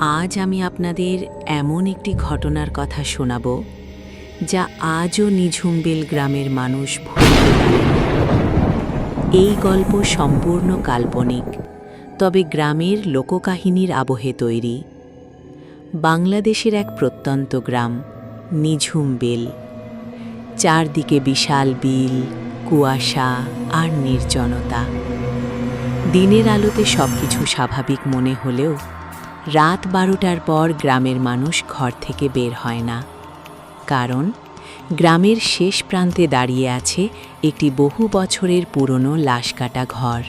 আজ আমি আপনাদের এমন একটি ঘটনার কথা শোনাব যা আজও নিঝুমবেল গ্রামের মানুষ ভুলতে পারেনি। এই গল্প সম্পূর্ণ কাল্পনিক, তবে গ্রামের লোককাহিনীর আবহে তৈরি। বাংলাদেশের এক প্রত্যন্ত গ্রাম নিঝুমবেল। চারদিকে বিশাল বিল, কুয়াশা আর নির্জনতা। দিনের আলোতে সবকিছু স্বাভাবিক মনে হলেও রাত 12টার পর গ্রামের মানুষ ঘর থেকে বের হয় না, কারণ গ্রামের শেষ প্রান্তে দাঁড়িয়ে আছে একটি বহু বছরের পুরনো লাশকাটা ঘর।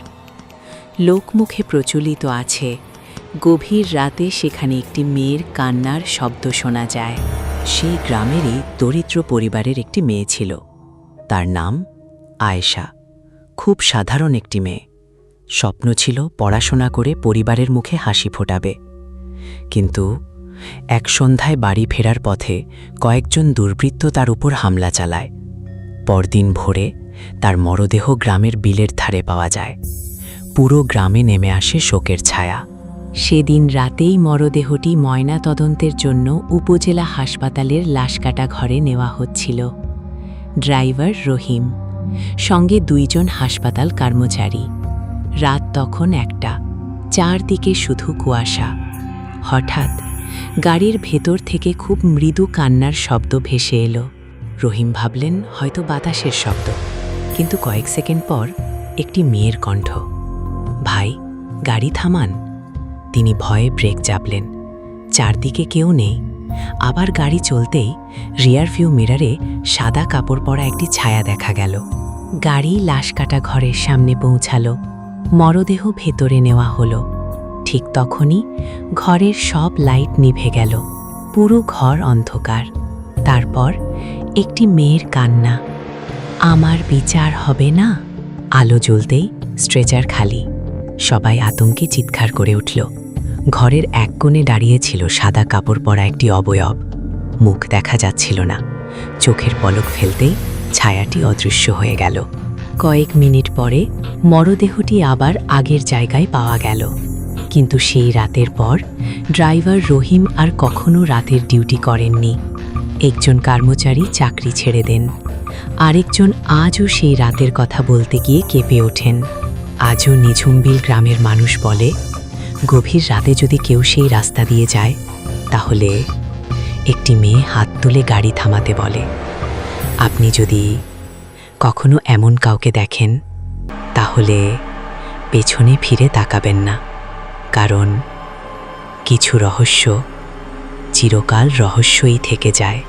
লোকমুখে প্রচলিত আছে, গভীর রাতে সেখানে একটি মেয়ের কান্নার শব্দ শোনা যায়। সেই গ্রামেরই দরিদ্র পরিবারের একটি মেয়ে ছিল। তার নাম আয়েশা। খুব সাধারণ একটি মেয়ে। স্বপ্ন ছিল পড়াশোনা করে পরিবারের মুখে হাসি ফোটাবে। কিন্তু এক সন্ধ্যায় বাড়ি ফেরার পথে কয়েকজন দুর্বৃত্ত তার উপর হামলা চালায়। পরদিন ভোরে তার মরদেহ গ্রামের বিলের ধারে পাওয়া যায়। পুরো গ্রামে নেমে আসে শোকের ছায়া। সেদিন রাতেই মরদেহটি ময়না তদন্তের জন্য উপজেলা হাসপাতালের লাশকাটা ঘরে নেওয়া হচ্ছিল। ড্রাইভার রহিম, সঙ্গে 2 জন হাসপাতাল কর্মচারী। রাত তখন 1টা, চারদিকে শুধু কুয়াশা। হঠাৎ গাড়ির ভেতর থেকে খুব মৃদু কান্নার শব্দ ভেসে এলো। রহিম ভাবলেন হয়তো বাতাসের শব্দ, কিন্তু কয়েক সেকেন্ড পর একটি মেয়ের কণ্ঠ, "ভাই, গাড়ি থামান।" তিনি ভয়ে ব্রেক চাপলেন। চারদিকে কেউ নেই। আবার গাড়ি চলতেই রিয়ার ভিউ মিররে সাদা কাপড় পরা একটি ছায়া দেখা গেল। গাড়ি লাশকাটা ঘরের সামনে পৌঁছালো। মরদেহ ভেতরে নেওয়া হলো। ঠিক তখনই ঘরের সব লাইট নিভে গেল। পুরো ঘর অন্ধকার। তারপর একটি মেয়ের কান্না, "আমার বিচার হবে না?" আলো জ্বলতেই স্ট্রেচার খালি। সবাই আতঙ্কে চিৎকার করে উঠল। ঘরের এক কোণে দাঁড়িয়েছিল সাদা কাপড় পরা একটি অবয়ব। মুখ দেখা যাচ্ছিল না। চোখের পলক ফেলতেই ছায়াটি অদৃশ্য হয়ে গেল। কয়েক মিনিট পরে মরদেহটি আবার আগের জায়গায় পাওয়া গেল। কিন্তু সেই রাতের পর ড্রাইভার রহিম আর কখনো রাতের ডিউটি করেননি। একজন কর্মচারী চাকরি ছেড়ে দেন। আরেকজন আজও সেই রাতের কথা বলতে গিয়ে কেঁপে ওঠেন। আজও নিঝুমবিল গ্রামের মানুষ বলে, গভীর রাতে যদি কেউ সেই রাস্তা দিয়ে যায়, তাহলে একটি মেয়ে হাত তুলে গাড়ি থামাতে বলে। আপনি যদি কখনো এমন কাউকে দেখেন, তাহলে পেছনে ফিরে তাকাবেন না, কারণ কিছু রহস্য চিরকাল রহস্যই থেকে যায়।